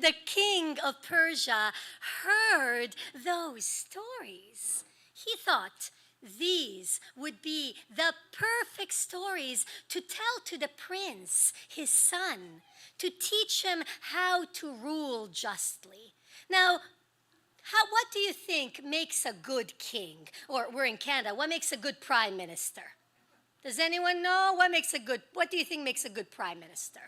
the king of Persia heard those stories, he thought these would be the perfect stories to tell to the prince, his son, to teach him how to rule justly. Now, what do you think makes a good king? Or we're in Canada, what makes a good prime minister? Does anyone know what do you think makes a good prime minister?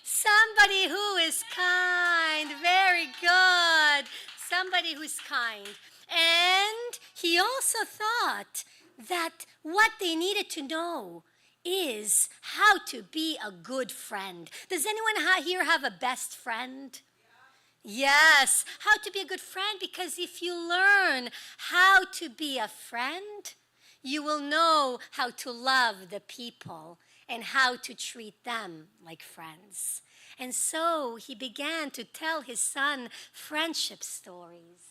Somebody who is kind. Very good. Somebody who's kind. And he also thought that what they needed to know is how to be a good friend. Does anyone here have a best friend? Yes, how to be a good friend, because if you learn how to be a friend, you will know how to love the people and how to treat them like friends. And so he began to tell his son friendship stories.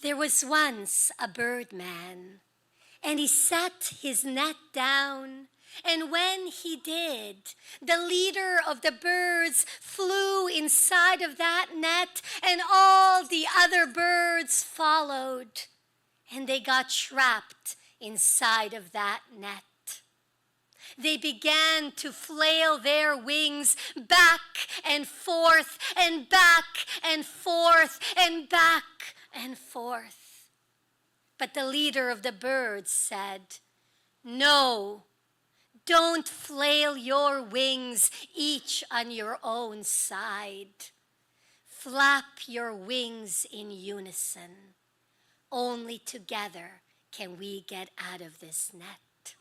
There was once a birdman, and he set his net down, and when he did, the leader of the birds flew inside of that net, and all the other birds followed, and they got trapped inside of that net. They began to flail their wings back and forth and back and forth and back and forth. But the leader of the birds said, "No, don't flail your wings each on your own side. Flap your wings in unison. Only together can we get out of this net."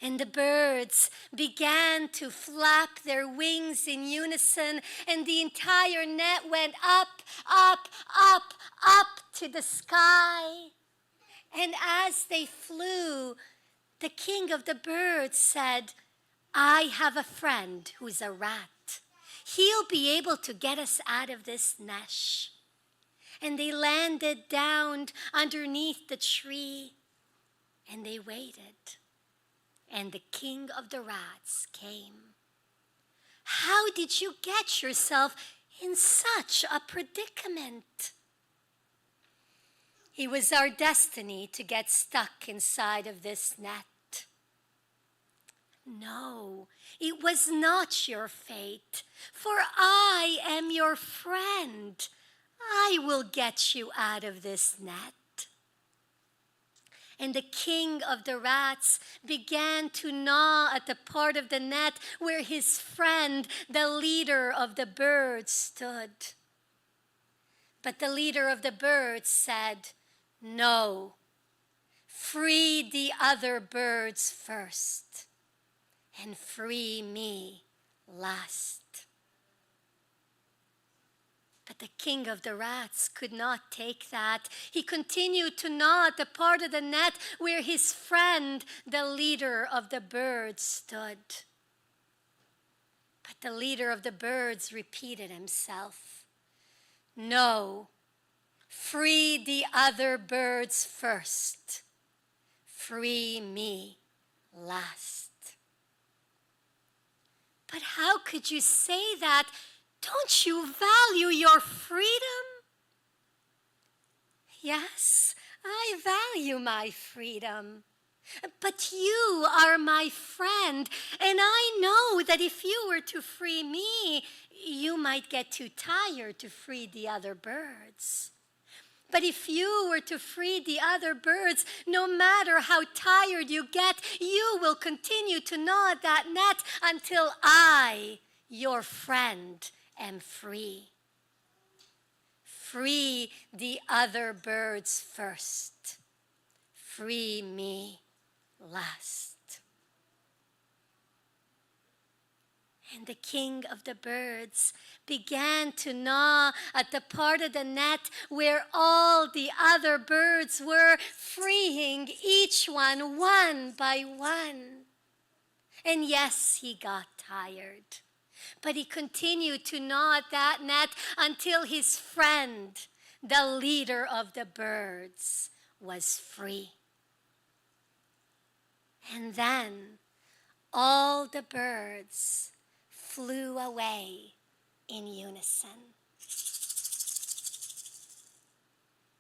And the birds began to flap their wings in unison, and the entire net went up, up, up, up to the sky. And as they flew, the king of the birds said, "I have a friend who's a rat. He'll be able to get us out of this mesh." And they landed down underneath the tree, and they waited. And the king of the rats came. "How did you get yourself in such a predicament?" "It was our destiny to get stuck inside of this net." "No, it was not your fate, for I am your friend. I will get you out of this net." And the king of the rats began to gnaw at the part of the net where his friend, the leader of the birds, stood. But the leader of the birds said, "No, free the other birds first, and free me last." But the king of the rats could not take that. He continued to gnaw at the part of the net where his friend, the leader of the birds, stood. But the leader of the birds repeated himself, "No, free the other birds first. Free me last." "But how could you say that? Don't you value your freedom?" "Yes, I value my freedom. But you are my friend, and I know that if you were to free me, you might get too tired to free the other birds. But if you were to free the other birds, no matter how tired you get, you will continue to gnaw at that net until I, your friend, am free. Free the other birds first. Free me last." And the king of the birds began to gnaw at the part of the net where all the other birds were, freeing each one by one. And yes, he got tired. But he continued to gnaw at that net until his friend, the leader of the birds, was free. And then all the birds flew away in unison.